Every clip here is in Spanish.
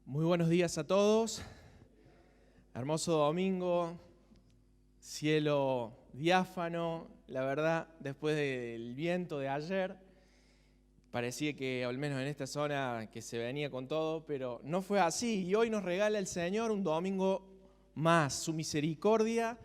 Muy buenos días a todos. Hermoso domingo, cielo diáfano. La verdad, después del viento de ayer, parecía que, al menos en esta zona, que se venía con todo, pero no fue así. Y hoy nos regala el Señor un domingo más. Su misericordia,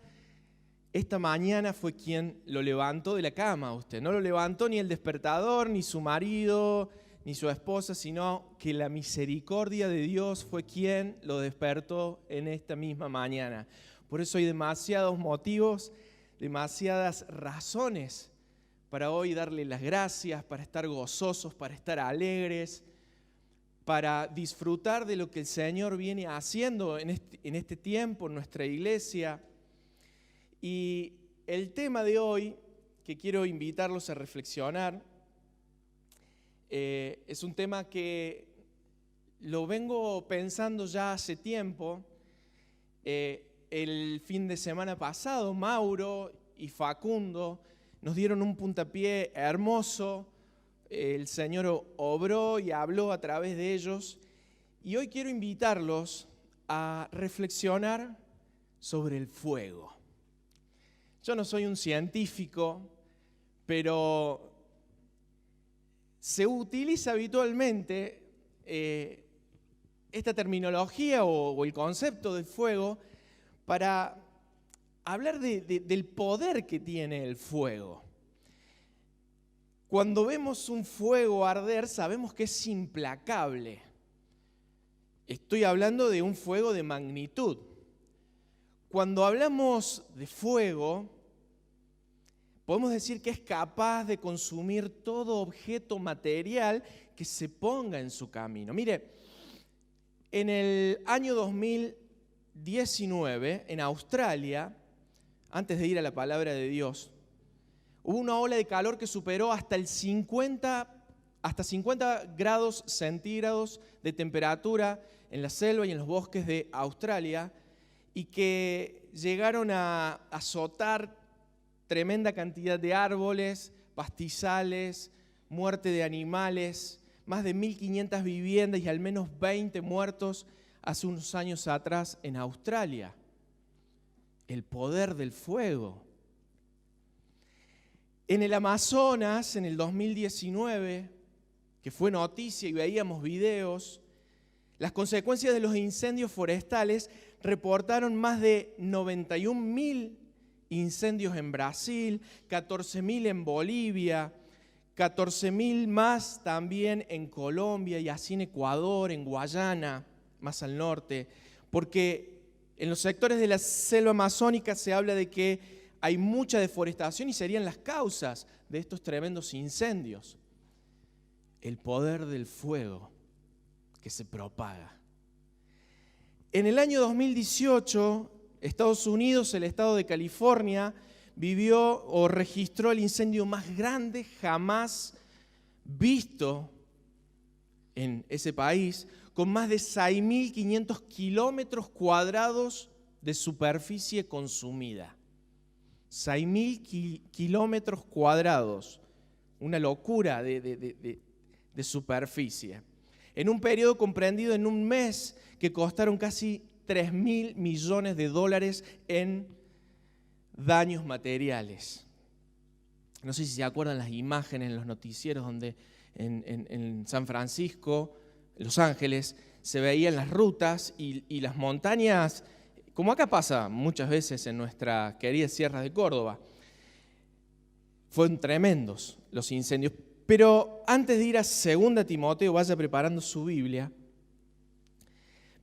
esta mañana fue quien lo levantó de la cama a usted. No lo levantó ni el despertador, ni su marido, ni su esposa, sino que la misericordia de Dios fue quien lo despertó en esta misma mañana. Por eso hay demasiados motivos, demasiadas razones para hoy darle las gracias, para estar gozosos, para estar alegres, para disfrutar de lo que el Señor viene haciendo en este tiempo, en nuestra iglesia. Y el tema de hoy, que quiero invitarlos a reflexionar, es un tema que lo vengo pensando ya hace tiempo. El fin de semana pasado, Mauro y Facundo nos dieron un puntapié hermoso. El Señor obró y habló a través de ellos. Y hoy quiero invitarlos a reflexionar sobre el fuego. Yo no soy un científico, pero se utiliza habitualmente esta terminología o el concepto del fuego para hablar del poder que tiene el fuego. Cuando vemos un fuego arder, sabemos que es implacable. Estoy hablando de un fuego de magnitud. Cuando hablamos de fuego, podemos decir que es capaz de consumir todo objeto material que se ponga en su camino. Mire, en el año 2019, en Australia, antes de ir a la palabra de Dios, hubo una ola de calor que superó hasta 50 grados centígrados de temperatura en la selva y en los bosques de Australia, y que llegaron a azotar tremenda cantidad de árboles, pastizales, muerte de animales, más de 1.500 viviendas y al menos 20 muertos hace unos años atrás en Australia. El poder del fuego. En el Amazonas, en el 2019, que fue noticia y veíamos videos, las consecuencias de los incendios forestales reportaron más de 91.000 incendios en Brasil, 14.000 en Bolivia, 14.000 más también en Colombia y así en Ecuador, en Guayana, más al norte, porque en los sectores de la selva amazónica se habla de que hay mucha deforestación y serían las causas de estos tremendos incendios. El poder del fuego que se propaga. En el año 2018, Estados Unidos, el estado de California, vivió o registró el incendio más grande jamás visto en ese país, con más de 6.500 kilómetros cuadrados de superficie consumida. 6.000 kilómetros cuadrados, una locura de superficie. En un periodo comprendido en un mes que costaron casi 3.000 millones de dólares en daños materiales. No sé si se acuerdan las imágenes en los noticieros donde en San Francisco, Los Ángeles, se veían las rutas y las montañas, como acá pasa muchas veces en nuestras queridas sierras de Córdoba. Fueron tremendos los incendios. Pero antes de ir a 2 Timoteo, vaya preparando su Biblia.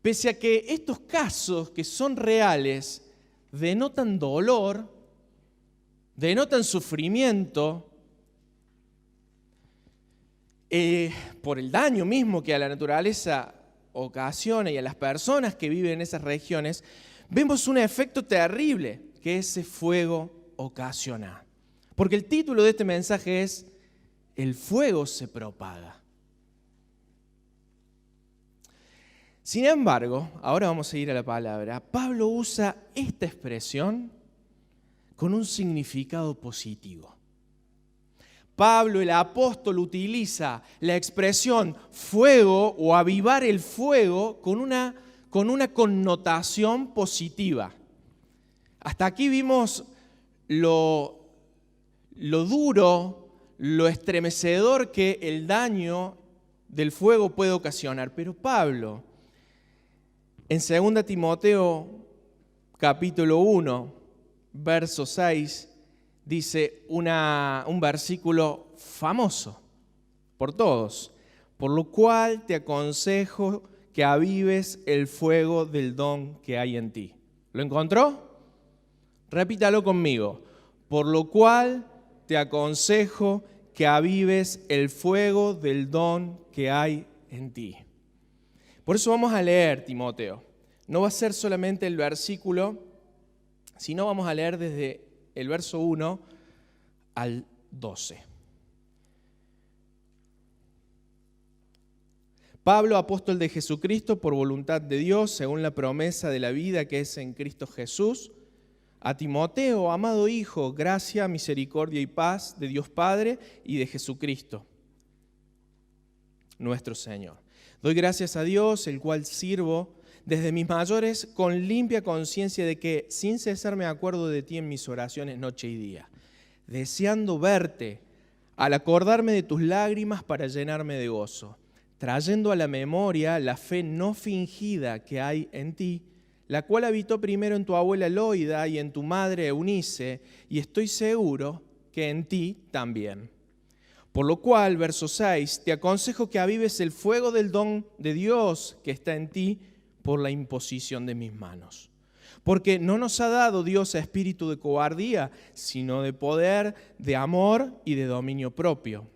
Pese a que estos casos que son reales denotan dolor, denotan sufrimiento por el daño mismo que a la naturaleza ocasiona y a las personas que viven en esas regiones, vemos un efecto terrible que ese fuego ocasiona. Porque el título de este mensaje es "El fuego se propaga". Sin embargo, ahora vamos a ir a la palabra. Pablo usa esta expresión con un significado positivo. Pablo, el apóstol, utiliza la expresión fuego o avivar el fuego con una connotación positiva. Hasta aquí vimos lo duro, lo estremecedor que el daño del fuego puede ocasionar. Pero Pablo, en 2 Timoteo capítulo 1, verso 6, dice un versículo famoso por todos, por lo cual te aconsejo que avives el fuego del don que hay en ti. ¿Lo encontró? Repítalo conmigo. Por lo cual te aconsejo que avives el fuego del don que hay en ti. Por eso vamos a leer, Timoteo. No va a ser solamente el versículo, sino vamos a leer desde el verso 1 al 12. Pablo, apóstol de Jesucristo, por voluntad de Dios, según la promesa de la vida que es en Cristo Jesús, a Timoteo, amado hijo, gracia, misericordia y paz de Dios Padre y de Jesucristo, nuestro Señor. Doy gracias a Dios, el cual sirvo desde mis mayores con limpia conciencia de que sin cesar me acuerdo de ti en mis oraciones noche y día, deseando verte, al acordarme de tus lágrimas para llenarme de gozo, trayendo a la memoria la fe no fingida que hay en ti, la cual habitó primero en tu abuela Loida y en tu madre Eunice, y estoy seguro que en ti también. Por lo cual, verso 6, te aconsejo que avives el fuego del don de Dios que está en ti por la imposición de mis manos. Porque no nos ha dado Dios espíritu de cobardía, sino de poder, de amor y de dominio propio.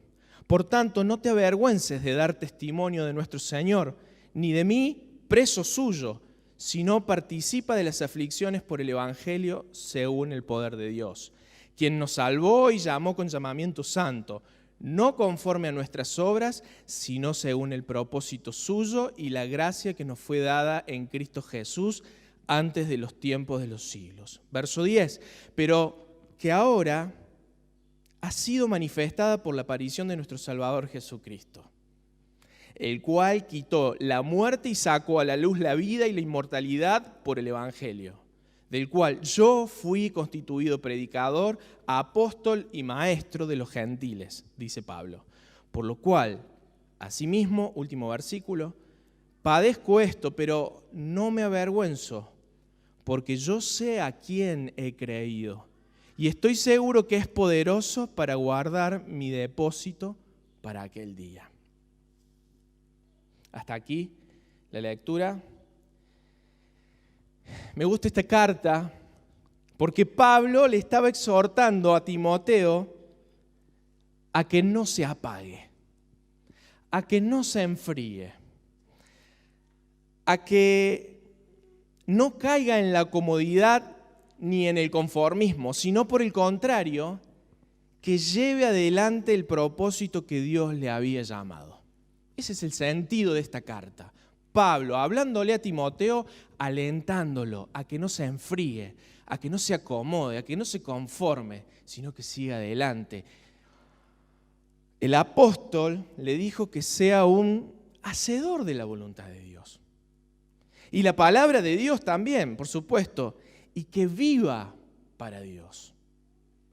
Por tanto, no te avergüences de dar testimonio de nuestro Señor, ni de mí, preso suyo, sino participa de las aflicciones por el Evangelio según el poder de Dios, quien nos salvó y llamó con llamamiento santo, no conforme a nuestras obras, sino según el propósito suyo y la gracia que nos fue dada en Cristo Jesús antes de los tiempos de los siglos. Verso 10, pero que ahora ha sido manifestada por la aparición de nuestro Salvador Jesucristo, el cual quitó la muerte y sacó a la luz la vida y la inmortalidad por el Evangelio, del cual yo fui constituido predicador, apóstol y maestro de los gentiles, dice Pablo. Por lo cual, asimismo, último versículo, padezco esto, pero no me avergüenzo, porque yo sé a quién he creído, y estoy seguro que es poderoso para guardar mi depósito para aquel día. Hasta aquí la lectura. Me gusta esta carta porque Pablo le estaba exhortando a Timoteo a que no se apague, a que no se enfríe, a que no caiga en la comodidad ni en el conformismo, sino por el contrario, que lleve adelante el propósito que Dios le había llamado. Ese es el sentido de esta carta. Pablo, hablándole a Timoteo, alentándolo a que no se enfríe, a que no se acomode, a que no se conforme, sino que siga adelante. El apóstol le dijo que sea un hacedor de la voluntad de Dios. Y la palabra de Dios también, por supuesto, y que viva para Dios.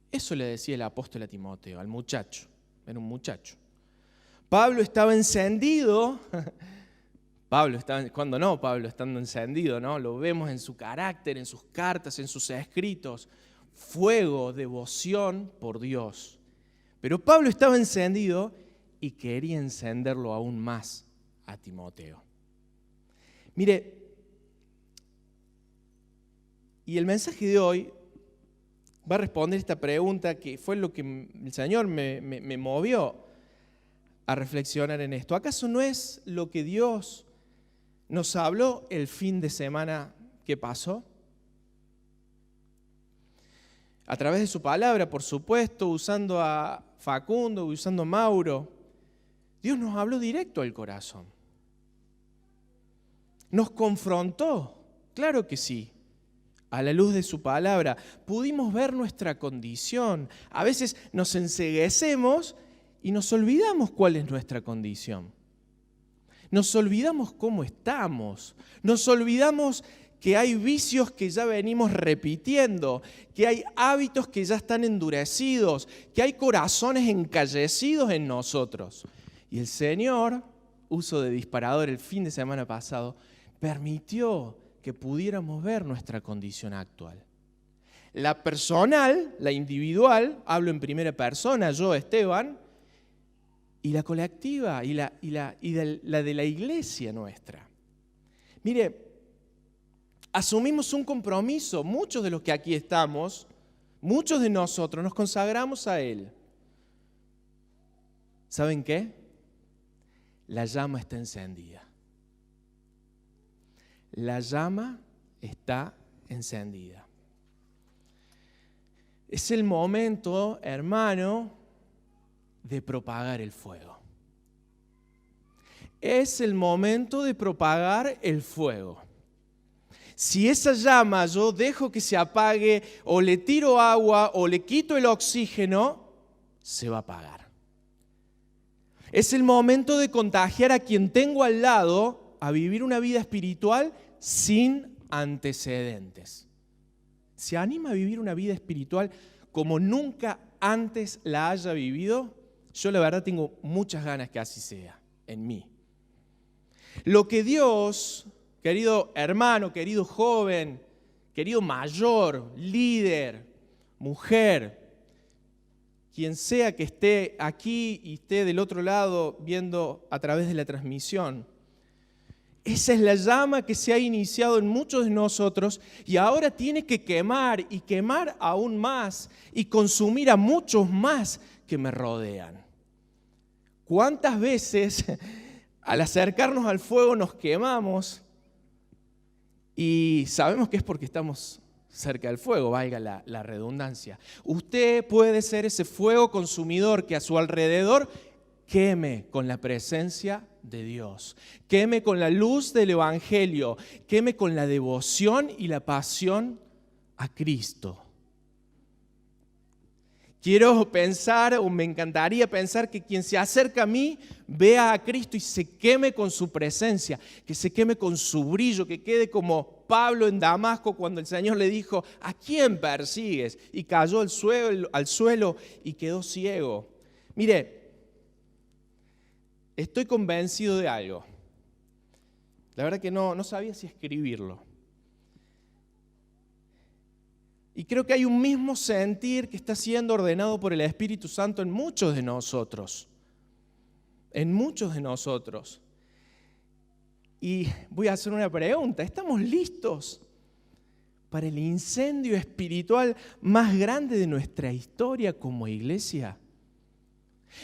Eso le decía el apóstol a Timoteo, al muchacho. Era un muchacho. Pablo estaba encendido. Pablo estando encendido, ¿no? Lo vemos en su carácter, en sus cartas, en sus escritos. Fuego, devoción por Dios. Pero Pablo estaba encendido y quería encenderlo aún más a Timoteo. Mire, y el mensaje de hoy va a responder esta pregunta que fue lo que el Señor me movió a reflexionar en esto. ¿Acaso no es lo que Dios nos habló el fin de semana que pasó? A través de su palabra, por supuesto, usando a Facundo, usando a Mauro, Dios nos habló directo al corazón. Nos confrontó, claro que sí, a la luz de su palabra, pudimos ver nuestra condición. A veces nos enceguecemos y nos olvidamos cuál es nuestra condición. Nos olvidamos cómo estamos. Nos olvidamos que hay vicios que ya venimos repitiendo, que hay hábitos que ya están endurecidos, que hay corazones encallecidos en nosotros. Y el Señor, uso de disparador el fin de semana pasado, permitió que pudiéramos ver nuestra condición actual. La personal, la individual, hablo en primera persona, yo, Esteban, y la colectiva, y la de la iglesia nuestra. Mire, asumimos un compromiso, muchos de los que aquí estamos, muchos de nosotros nos consagramos a Él. ¿Saben qué? La llama está encendida. La llama está encendida. Es el momento, hermano, de propagar el fuego. Es el momento de propagar el fuego. Si esa llama yo dejo que se apague, o le tiro agua, o le quito el oxígeno, se va a apagar. Es el momento de contagiar a quien tengo al lado a vivir una vida espiritual sin antecedentes. ¿Se anima a vivir una vida espiritual como nunca antes la haya vivido? Yo la verdad tengo muchas ganas que así sea en mí. Lo que Dios, querido hermano, querido joven, querido mayor, líder, mujer, quien sea que esté aquí y esté del otro lado viendo a través de la transmisión, esa es la llama que se ha iniciado en muchos de nosotros y ahora tiene que quemar y quemar aún más y consumir a muchos más que me rodean. ¿Cuántas veces al acercarnos al fuego nos quemamos y sabemos que es porque estamos cerca del fuego, valga la redundancia? Usted puede ser ese fuego consumidor que a su alrededor queme con la presencia de Dios, queme con la luz del Evangelio, queme con la devoción y la pasión a Cristo. Quiero pensar, o me encantaría pensar, que quien se acerca a mí vea a Cristo y se queme con su presencia, que se queme con su brillo, que quede como Pablo en Damasco cuando el Señor le dijo: ¿a quién persigues? Y cayó al suelo y quedó ciego. Mire, estoy convencido de algo. La verdad que no sabía si escribirlo. Y creo que hay un mismo sentir que está siendo ordenado por el Espíritu Santo en muchos de nosotros. En muchos de nosotros. Y voy a hacer una pregunta. ¿Estamos listos para el incendio espiritual más grande de nuestra historia como iglesia?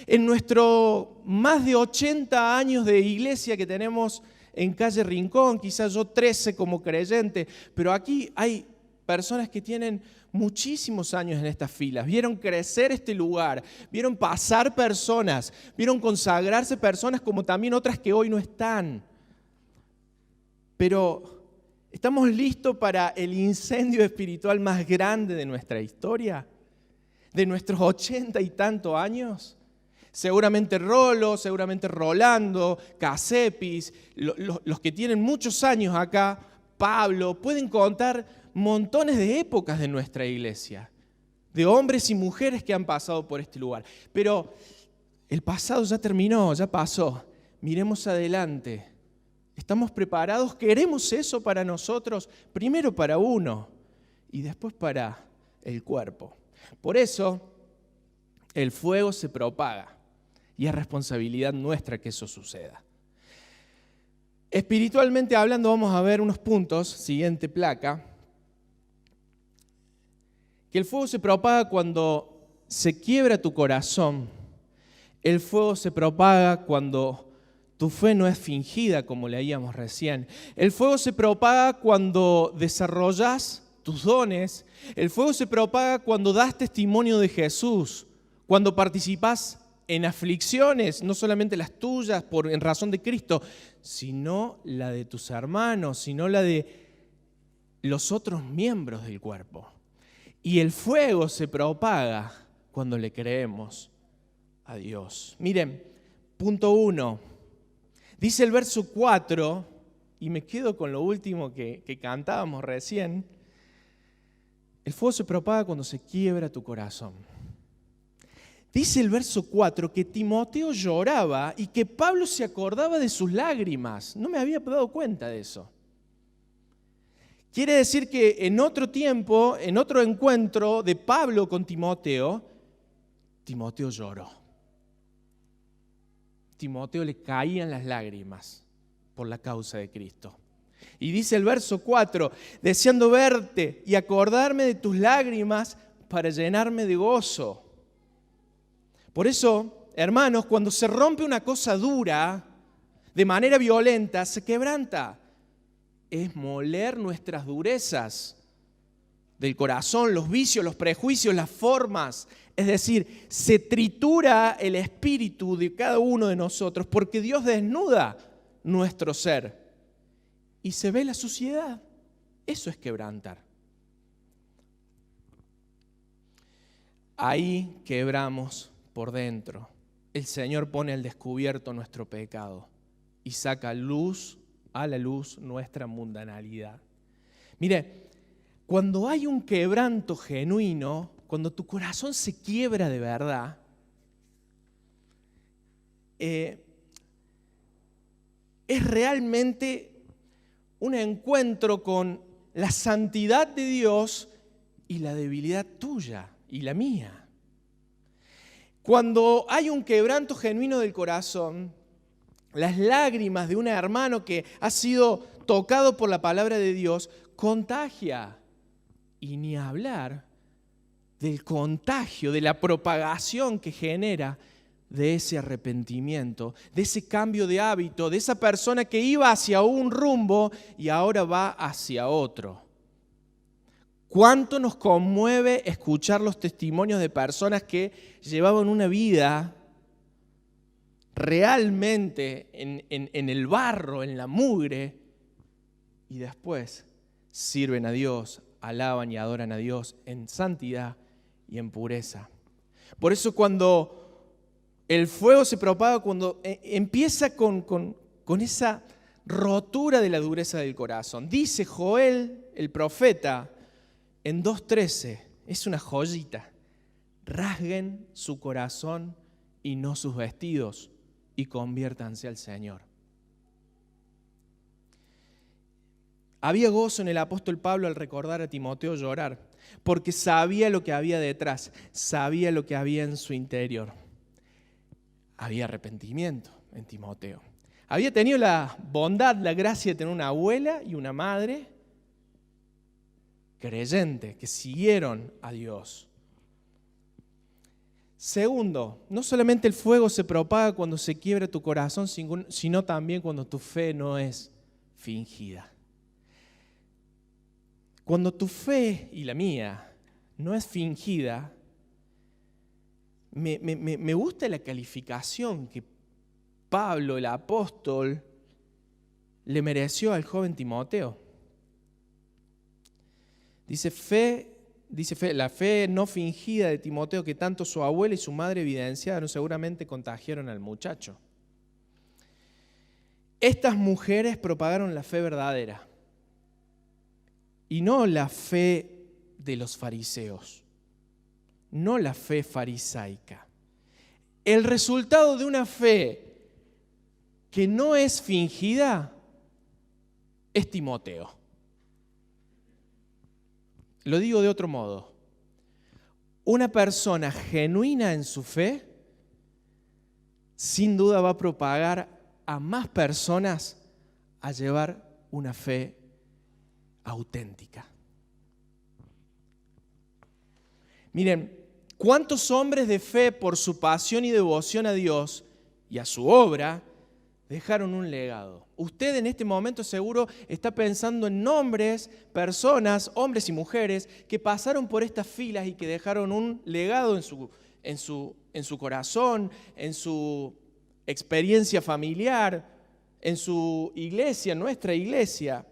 En nuestros más de 80 años de iglesia que tenemos en calle Rincón, quizás yo 13 como creyente, pero aquí hay personas que tienen muchísimos años en estas filas, vieron crecer este lugar, vieron pasar personas, vieron consagrarse personas como también otras que hoy no están. Pero, ¿estamos listos para el incendio espiritual más grande de nuestra historia? ¿De nuestros 80 y tantos años? Seguramente Rolo, seguramente Rolando, Casepis, los que tienen muchos años acá, Pablo, pueden contar montones de épocas de nuestra iglesia, de hombres y mujeres que han pasado por este lugar. Pero el pasado ya terminó, ya pasó. Miremos adelante. ¿Estamos preparados? ¿Queremos eso para nosotros? Primero para uno y después para el cuerpo. Por eso el fuego se propaga y es responsabilidad nuestra que eso suceda. Espiritualmente hablando, vamos a ver unos puntos, siguiente placa, que el fuego se propaga cuando se quiebra tu corazón. El fuego se propaga cuando tu fe no es fingida, como leíamos recién. El fuego se propaga cuando desarrollas tus dones. El fuego se propaga cuando das testimonio de Jesús, cuando participas en aflicciones, no solamente las tuyas en razón de Cristo, sino la de tus hermanos, sino la de los otros miembros del cuerpo. Y el fuego se propaga cuando le creemos a Dios. Miren, punto 1. Dice el verso 4, y me quedo con lo último que cantábamos recién. El fuego se propaga cuando se quiebra tu corazón. Dice el verso 4 que Timoteo lloraba y que Pablo se acordaba de sus lágrimas. No me había dado cuenta de eso. Quiere decir que en otro tiempo, en otro encuentro de Pablo con Timoteo, Timoteo lloró. Timoteo le caían las lágrimas por la causa de Cristo. Y dice el verso 4, deseando verte y acordarme de tus lágrimas para llenarme de gozo. Por eso, hermanos, cuando se rompe una cosa dura, de manera violenta, se quebranta. Es moler nuestras durezas del corazón, los vicios, los prejuicios, las formas. Es decir, se tritura el espíritu de cada uno de nosotros porque Dios desnuda nuestro ser y se ve la suciedad. Eso es quebrantar. Ahí quebramos por dentro. El Señor pone al descubierto nuestro pecado y saca a la luz nuestra mundanalidad. Mire, cuando hay un quebranto genuino, cuando tu corazón se quiebra de verdad, es realmente un encuentro con la santidad de Dios y la debilidad tuya y la mía. Cuando hay un quebranto genuino del corazón, las lágrimas de un hermano que ha sido tocado por la palabra de Dios contagia. Y ni hablar del contagio, de la propagación que genera de ese arrepentimiento, de ese cambio de hábito, de esa persona que iba hacia un rumbo y ahora va hacia otro. ¿Cuánto nos conmueve escuchar los testimonios de personas que llevaban una vida realmente en el barro, en la mugre, y después sirven a Dios, alaban y adoran a Dios en santidad y en pureza? Por eso cuando el fuego se propaga, cuando empieza con esa rotura de la dureza del corazón. Dice Joel, el profeta, en 2:13, es una joyita: rasguen su corazón y no sus vestidos y conviértanse al Señor. Había gozo en el apóstol Pablo al recordar a Timoteo llorar, porque sabía lo que había detrás, sabía lo que había en su interior. Había arrepentimiento en Timoteo. Había tenido la bondad, la gracia de tener una abuela y una madre creyente que siguieron a Dios. Segundo, no solamente el fuego se propaga cuando se quiebra tu corazón, sino también cuando tu fe no es fingida. Cuando tu fe y la mía no es fingida, me gusta la calificación que Pablo, el apóstol, le mereció al joven Timoteo. Dice la fe no fingida de Timoteo que tanto su abuela y su madre evidenciaron, seguramente contagiaron al muchacho. Estas mujeres propagaron la fe verdadera y no la fe de los fariseos, no la fe farisaica. El resultado de una fe que no es fingida es Timoteo. Lo digo de otro modo. Una persona genuina en su fe, sin duda va a propagar a más personas a llevar una fe auténtica. Miren, ¿cuántos hombres de fe por su pasión y devoción a Dios y a su obra dejaron un legado? Usted en este momento seguro está pensando en nombres, personas, hombres y mujeres que pasaron por estas filas y que dejaron un legado en su corazón, en su experiencia familiar, en su iglesia, nuestra iglesia.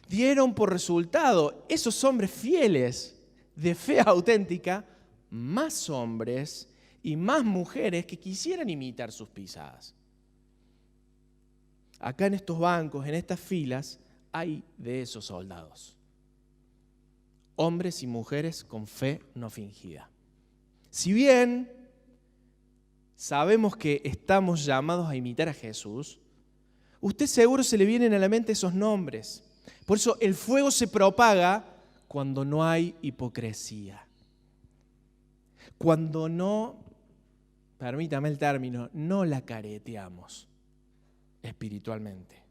dieron por resultado esos hombres fieles de fe auténtica, más hombres y más mujeres que quisieran imitar sus pisadas. Acá en estos bancos, en estas filas, hay de esos soldados. Hombres y mujeres con fe no fingida. Si bien sabemos que estamos llamados a imitar a Jesús, usted seguro se le vienen a la mente esos nombres. Por eso el fuego se propaga cuando no hay hipocresía. Cuando no, permítame el término, no la careteamos espiritualmente.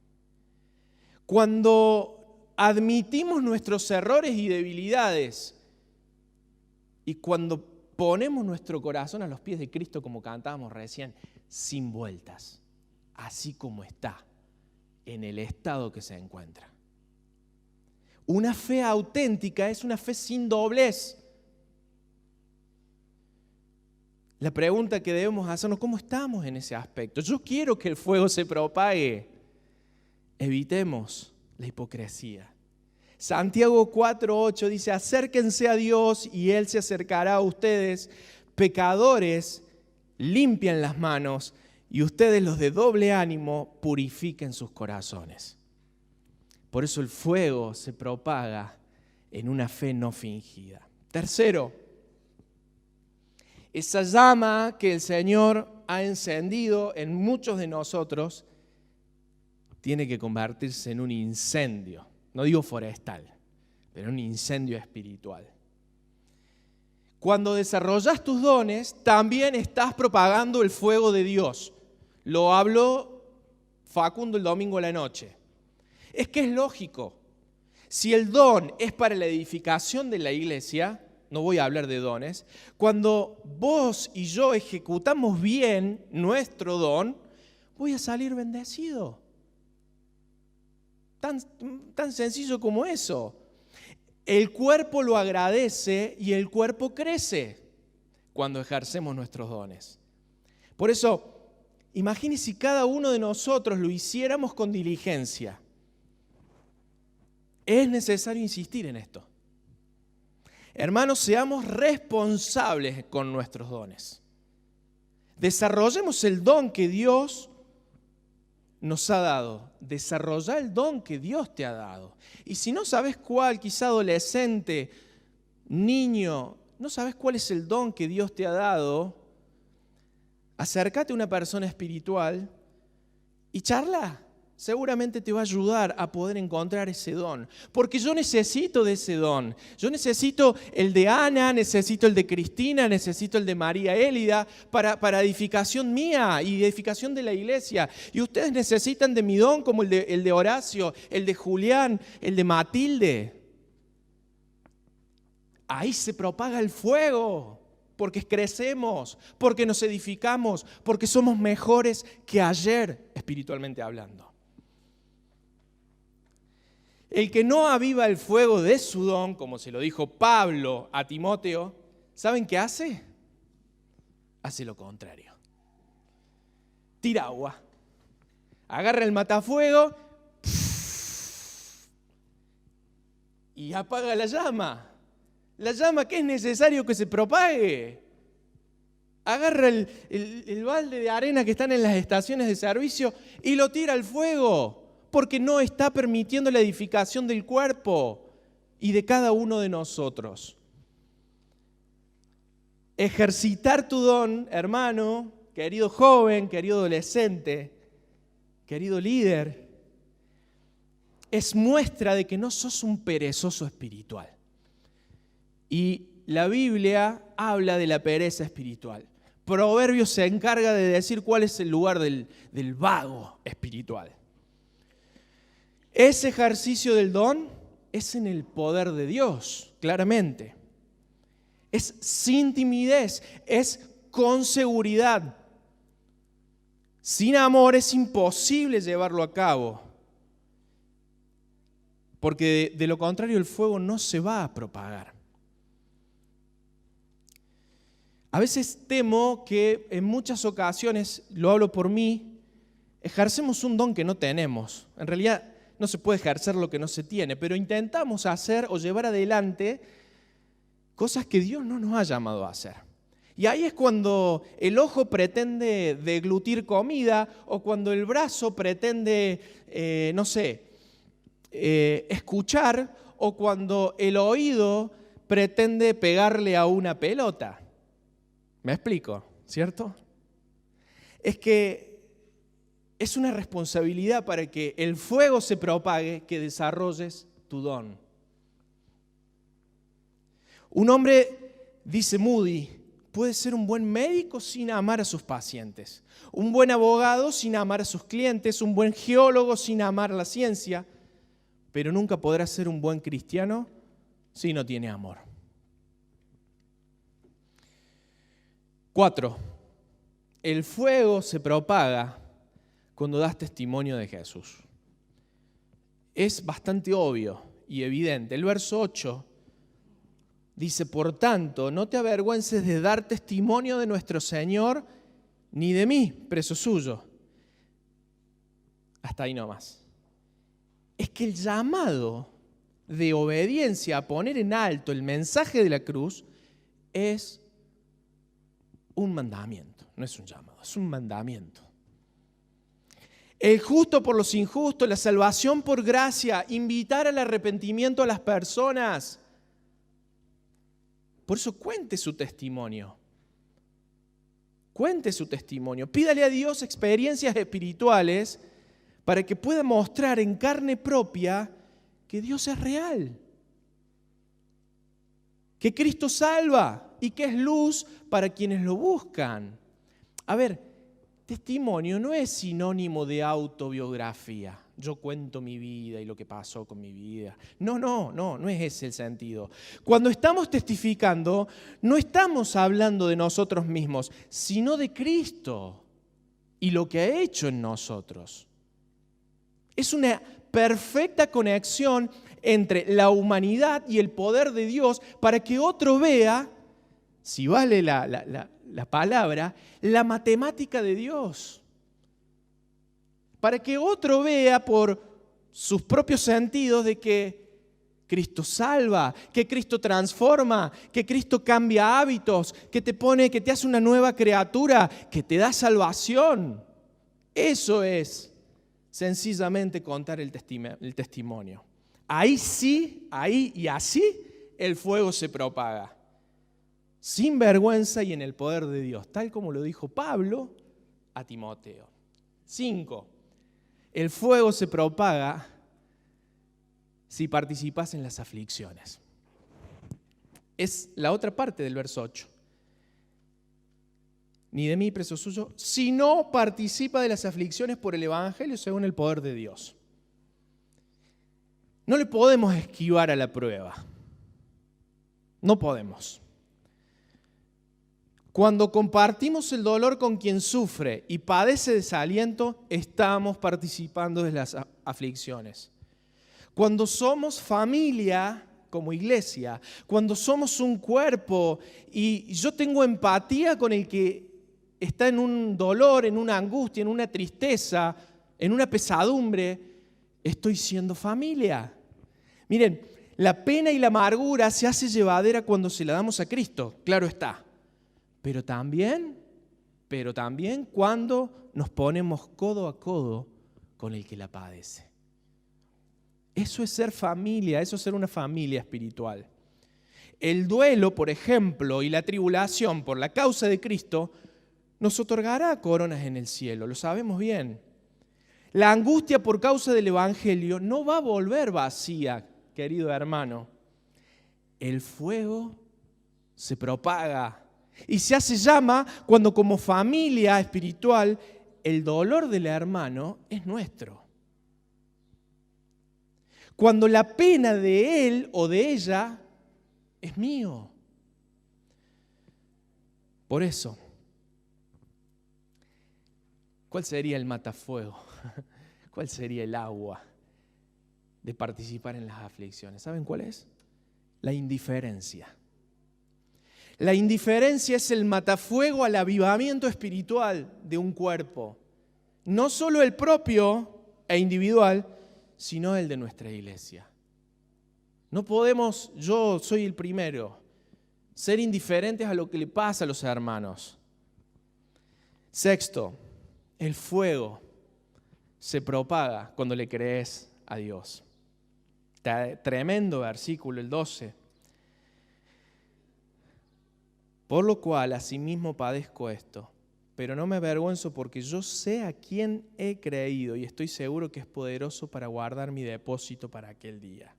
Cuando admitimos nuestros errores y debilidades y cuando ponemos nuestro corazón a los pies de Cristo, como cantábamos recién, sin vueltas, así como está, en el estado que se encuentra. Una fe auténtica es una fe sin doblez. La pregunta que debemos hacernos, ¿cómo estamos en ese aspecto? Yo quiero que el fuego se propague. Evitemos la hipocresía. Santiago 4:8 dice, acérquense a Dios y Él se acercará a ustedes. Pecadores, limpian las manos y ustedes los de doble ánimo purifiquen sus corazones. Por eso el fuego se propaga en una fe no fingida. Tercero, esa llama que el Señor ha encendido en muchos de nosotros tiene que convertirse en un incendio. No digo forestal, pero un incendio espiritual. Cuando desarrollas tus dones, también estás propagando el fuego de Dios. Lo habló Facundo el domingo a la noche. Es que es lógico. Si el don es para la edificación de la iglesia, no voy a hablar de dones, cuando vos y yo ejecutamos bien nuestro don, voy a salir bendecido. Tan sencillo como eso. El cuerpo lo agradece y el cuerpo crece cuando ejercemos nuestros dones. Por eso, imagine si cada uno de nosotros lo hiciéramos con diligencia. Es necesario insistir en esto. Hermanos, seamos responsables con nuestros dones. Desarrollemos el don que Dios nos ha dado. Desarrolla el don que Dios te ha dado. Y si no sabes cuál, quizá adolescente, niño, no sabes cuál es el don que Dios te ha dado, acércate a una persona espiritual y charla. Seguramente te va a ayudar a poder encontrar ese don. Porque yo necesito de ese don. Yo necesito el de Ana, necesito el de Cristina, necesito el de María Élida para edificación mía y edificación de la iglesia. Y ustedes necesitan de mi don como el de Horacio, el de Julián, el de Matilde. Ahí se propaga el fuego. Porque crecemos, porque nos edificamos, porque somos mejores que ayer, espiritualmente hablando. El que no aviva el fuego de su don, como se lo dijo Pablo a Timoteo, ¿saben qué hace? Hace lo contrario. Tira agua, agarra el matafuego y apaga la llama. La llama que es necesario que se propague. Agarra el balde de arena que están en las estaciones de servicio y lo tira al fuego. Porque no está permitiendo la edificación del cuerpo y de cada uno de nosotros. Ejercitar tu don, hermano, querido joven, querido adolescente, querido líder, es muestra de que no sos un perezoso espiritual. Y la Biblia habla de la pereza espiritual. Proverbios se encarga de decir cuál es el lugar del vago espiritual. Ese ejercicio del don es en el poder de Dios, claramente. Es sin timidez, es con seguridad. Sin amor es imposible llevarlo a cabo. Porque de lo contrario el fuego no se va a propagar. A veces temo que en muchas ocasiones, lo hablo por mí, ejercemos un don que no tenemos. En realidad no se puede ejercer lo que no se tiene, pero intentamos hacer o llevar adelante cosas que Dios no nos ha llamado a hacer. Y ahí es cuando el ojo pretende deglutir comida o cuando el brazo pretende, escuchar o cuando el oído pretende pegarle a una pelota. ¿Me explico? ¿Cierto? Es que es una responsabilidad para que el fuego se propague, que desarrolles tu don. Un hombre, dice Moody, puede ser un buen médico sin amar a sus pacientes, un buen abogado sin amar a sus clientes, un buen geólogo sin amar la ciencia, pero nunca podrá ser un buen cristiano si no tiene amor. 4. El fuego se propaga cuando das testimonio de Jesús. Es bastante obvio y evidente. El verso 8 dice, por tanto, no te avergüences de dar testimonio de nuestro Señor, ni de mí, preso suyo. Hasta ahí nomás. Es que el llamado de obediencia a poner en alto el mensaje de la cruz es un mandamiento, no es un llamado, es un mandamiento. El justo por los injustos, la salvación por gracia, invitar al arrepentimiento a las personas. Por eso cuente su testimonio. Cuente su testimonio. Pídale a Dios experiencias espirituales para que pueda mostrar en carne propia que Dios es real. Que Cristo salva y que es luz para quienes lo buscan. A ver, testimonio no es sinónimo de autobiografía. Yo cuento mi vida y lo que pasó con mi vida. No es ese el sentido. Cuando estamos testificando, no estamos hablando de nosotros mismos, sino de Cristo y lo que ha hecho en nosotros. Es una perfecta conexión entre la humanidad y el poder de Dios para que otro vea, si vale la palabra, la matemática de Dios. Para que otro vea por sus propios sentidos de que Cristo salva, que Cristo transforma, que Cristo cambia hábitos, que te hace una nueva criatura, que te da salvación. Eso es sencillamente contar el testimonio. Ahí sí, ahí y así el fuego se propaga. Sin vergüenza y en el poder de Dios, tal como lo dijo Pablo a Timoteo. 5. El fuego se propaga si participas en las aflicciones. Es la otra parte del verso 8. Ni de mí, preso suyo, si no participa de las aflicciones por el Evangelio según el poder de Dios. No le podemos esquivar a la prueba. No podemos. Cuando compartimos el dolor con quien sufre y padece desaliento, estamos participando de las aflicciones. Cuando somos familia como iglesia, cuando somos un cuerpo y yo tengo empatía con el que está en un dolor, en una angustia, en una tristeza, en una pesadumbre, estoy siendo familia. Miren, la pena y la amargura se hace llevadera cuando se la damos a Cristo, claro está. Pero también cuando nos ponemos codo a codo con el que la padece. Eso es ser familia, eso es ser una familia espiritual. El duelo, por ejemplo, y la tribulación por la causa de Cristo nos otorgará coronas en el cielo, lo sabemos bien. La angustia por causa del Evangelio no va a volver vacía, querido hermano. El fuego se propaga y se hace llama cuando como familia espiritual el dolor del hermano es nuestro. Cuando la pena de él o de ella es mío. Por eso, ¿cuál sería el matafuego? ¿Cuál sería el agua de participar en las aflicciones? ¿Saben cuál es? La indiferencia. La indiferencia es el matafuego al avivamiento espiritual de un cuerpo. No solo el propio e individual, sino el de nuestra iglesia. No podemos, yo soy el primero, ser indiferentes a lo que le pasa a los hermanos. Sexto, el fuego se propaga cuando le crees a Dios. Tremendo versículo, el 12. Por lo cual, asimismo padezco esto, pero no me avergüenzo porque yo sé a quién he creído y estoy seguro que es poderoso para guardar mi depósito para aquel día.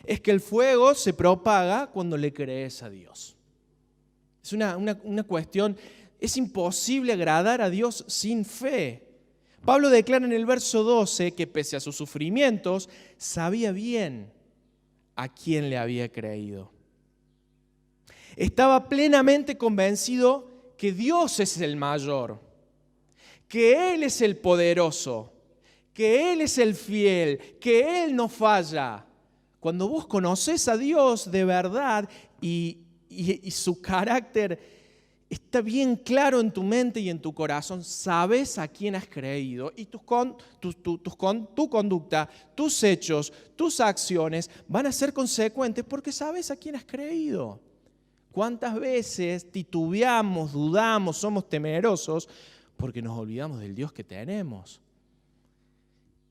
Es que el fuego se propaga cuando le crees a Dios. Es una cuestión, es imposible agradar a Dios sin fe. Pablo declara en el verso 12 que pese a sus sufrimientos, sabía bien a quién le había creído. Estaba plenamente convencido que Dios es el mayor, que Él es el poderoso, que Él es el fiel, que Él no falla. Cuando vos conoces a Dios de verdad y su carácter está bien claro en tu mente y en tu corazón, sabes a quién has creído y tu conducta, tus hechos, tus acciones van a ser consecuentes porque sabes a quién has creído. ¿Cuántas veces titubeamos, dudamos, somos temerosos porque nos olvidamos del Dios que tenemos?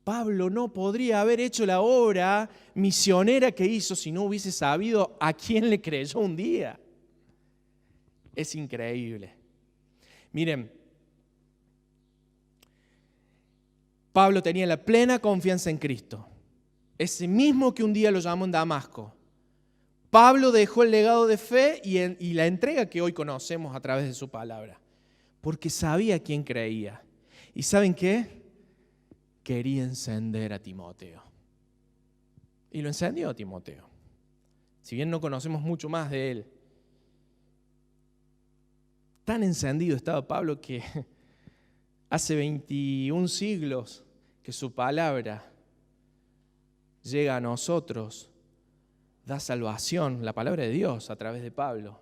Pablo no podría haber hecho la obra misionera que hizo si no hubiese sabido a quién le creyó un día. Es increíble. Miren, Pablo tenía la plena confianza en Cristo, ese mismo que un día lo llamó en Damasco. Pablo dejó el legado de fe y la entrega que hoy conocemos a través de su palabra, porque sabía a quién creía. ¿Y saben qué? Quería encender a Timoteo. Y lo encendió a Timoteo. Si bien no conocemos mucho más de él, tan encendido estaba Pablo que hace 21 siglos que su palabra llega a nosotros, da salvación, la palabra de Dios a través de Pablo,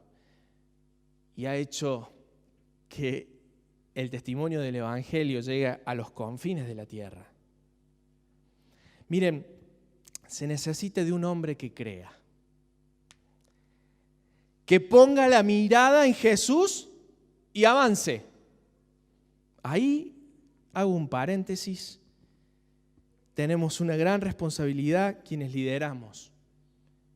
y ha hecho que el testimonio del Evangelio llegue a los confines de la tierra. Miren, se necesita de un hombre que crea, que ponga la mirada en Jesús y avance. Ahí hago un paréntesis. Tenemos una gran responsabilidad quienes lideramos,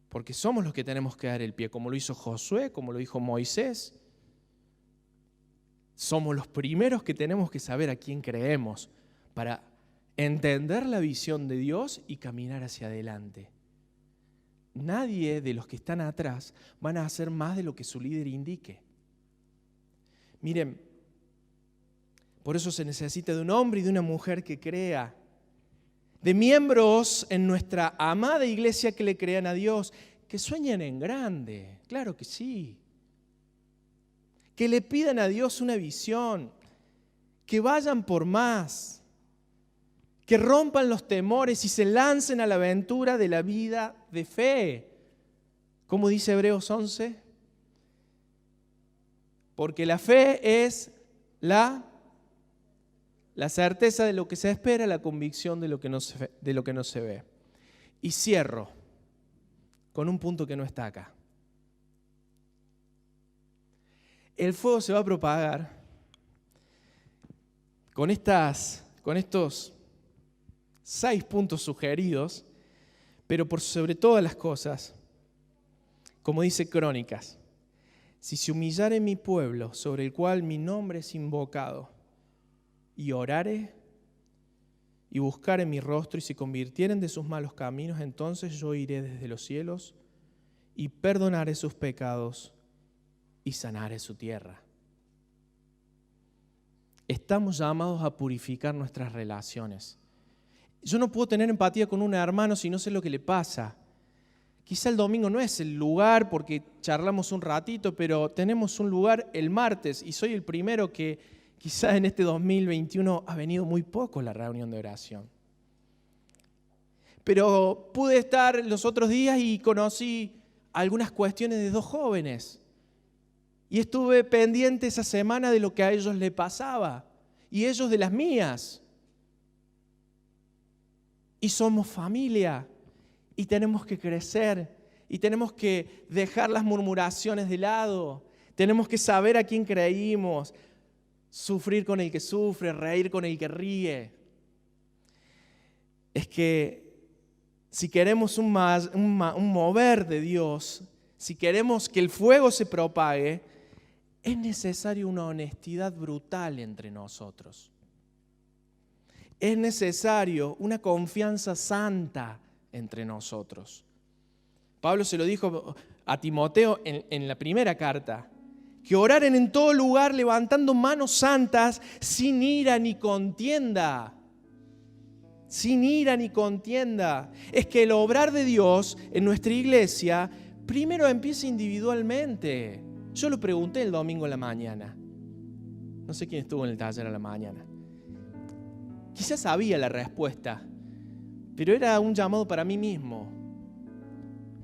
porque somos los que tenemos que dar el pie, como lo hizo Josué, como lo dijo Moisés. Somos los primeros que tenemos que saber a quién creemos para entender la visión de Dios y caminar hacia adelante. Nadie de los que están atrás van a hacer más de lo que su líder indique. Miren, por eso se necesita de un hombre y de una mujer que crea, de miembros en nuestra amada iglesia que le crean a Dios, que sueñen en grande, claro que sí, que le pidan a Dios una visión, que vayan por más, que rompan los temores y se lancen a la aventura de la vida de fe. ¿Cómo dice Hebreos 11? Porque la fe es la certeza de lo que se espera, la convicción de lo que no se ve. Y cierro con un punto que no está acá. El fuego se va a propagar con estos 6 puntos sugeridos, pero por sobre todas las cosas, como dice Crónicas, si se humillare mi pueblo, sobre el cual mi nombre es invocado, y orare y buscare mi rostro y se convirtieren de sus malos caminos, entonces yo iré desde los cielos y perdonaré sus pecados y sanaré su tierra. Estamos llamados a purificar nuestras relaciones. Yo no puedo tener empatía con un hermano si no sé lo que le pasa. Quizá el domingo no es el lugar porque charlamos un ratito, pero tenemos un lugar el martes y soy el primero que quizá en este 2021 ha venido muy poco a la reunión de oración. Pero pude estar los otros días y conocí algunas cuestiones de 2 jóvenes. Y estuve pendiente esa semana de lo que a ellos les pasaba y ellos de las mías. y somos familia y tenemos que crecer y tenemos que dejar las murmuraciones de lado. Tenemos que saber a quién creímos, sufrir con el que sufre, reír con el que ríe. Es que si queremos un mover de Dios, si queremos que el fuego se propague, es necesario una honestidad brutal entre nosotros. Es necesario una confianza santa entre nosotros. Pablo se lo dijo a Timoteo en la primera carta, que oraren en todo lugar levantando manos santas sin ira ni contienda. Sin ira ni contienda. Es que el obrar de Dios en nuestra iglesia primero empieza individualmente. Yo lo pregunté el domingo en la mañana. No sé quién estuvo en el taller a la mañana. Quizás sabía la respuesta, pero era un llamado para mí mismo.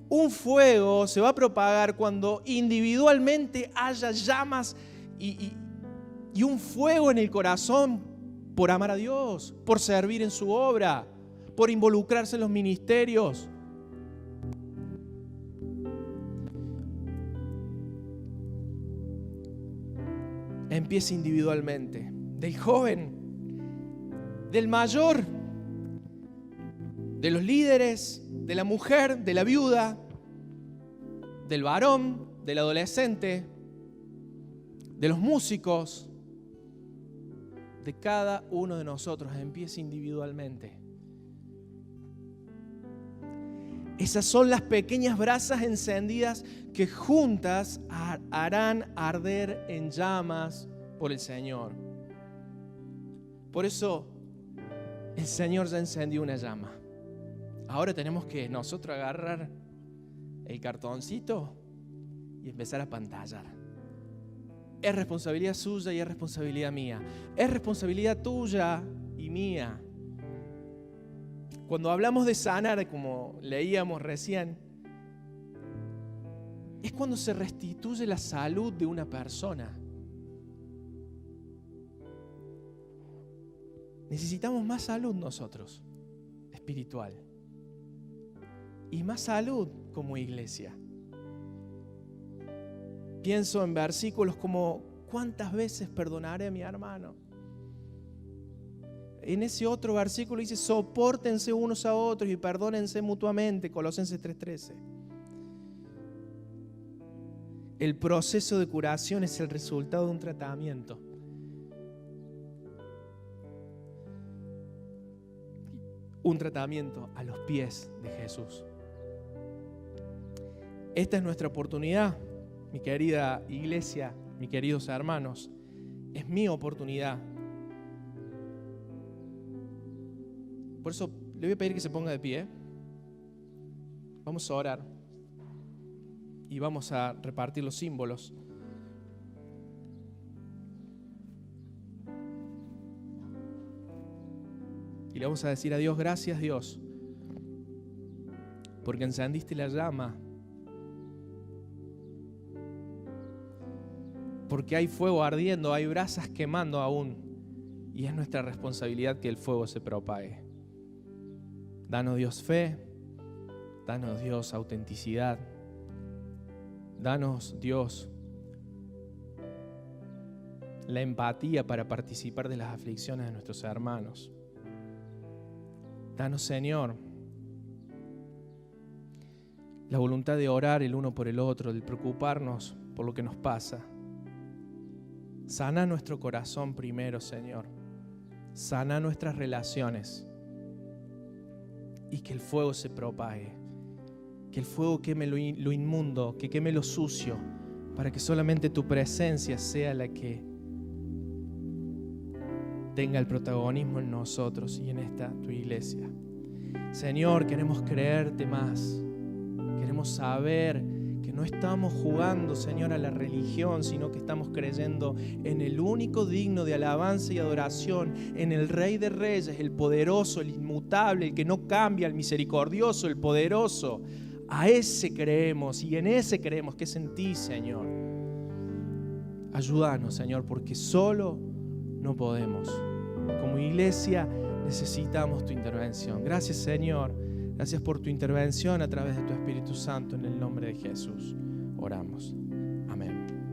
Un fuego se va a propagar cuando individualmente haya llamas y un fuego en el corazón por amar a Dios, por servir en su obra, por involucrarse en los ministerios. Empieza individualmente, del joven, del mayor, de los líderes, de la mujer, de la viuda, del varón, del adolescente, de los músicos, de cada uno de nosotros. Empieza individualmente. Esas son las pequeñas brasas encendidas que juntas harán arder en llamas por el Señor. Por eso el Señor ya encendió una llama. Ahora tenemos que nosotros agarrar el cartoncito y empezar a pantallar. Es responsabilidad suya y es responsabilidad mía. Es responsabilidad tuya y mía. Cuando hablamos de sanar, como leíamos recién, es cuando se restituye la salud de una persona. Necesitamos más salud nosotros, espiritual. Y más salud como iglesia. Pienso en versículos como: ¿cuántas veces perdonaré a mi hermano? En ese otro versículo dice: sopórtense unos a otros y perdónense mutuamente, Colosenses 3:13. El proceso de curación es el resultado de un tratamiento. Un tratamiento a los pies de Jesús. Esta es nuestra oportunidad, mi querida iglesia, mis queridos hermanos. Es mi oportunidad. Por eso le voy a pedir que se ponga de pie. Vamos a orar y vamos a repartir los símbolos. Y le vamos a decir a Dios: gracias, Dios, porque encendiste la llama, porque hay fuego ardiendo, hay brasas quemando aún, y es nuestra responsabilidad que el fuego se propague. Danos, Dios, fe, danos, Dios, autenticidad, danos, Dios, la empatía para participar de las aflicciones de nuestros hermanos. Danos, Señor, la voluntad de orar el uno por el otro, de preocuparnos por lo que nos pasa. Sana nuestro corazón primero, Señor. Sana nuestras relaciones. Y que el fuego se propague. Que el fuego queme lo inmundo, que queme lo sucio, para que solamente tu presencia sea la que tenga el protagonismo en nosotros y en esta tu iglesia. Señor, queremos creerte más. Queremos saber que no estamos jugando, Señor, a la religión, sino que estamos creyendo en el único digno de alabanza y adoración, en el Rey de Reyes, el poderoso, el inmutable, el que no cambia, el misericordioso, el poderoso. A ese creemos y en ese creemos, que es en ti, Señor. Ayúdanos, Señor, porque solo no podemos. Como iglesia necesitamos tu intervención. Gracias, Señor. Gracias por tu intervención a través de tu Espíritu Santo. En el nombre de Jesús oramos. Amén.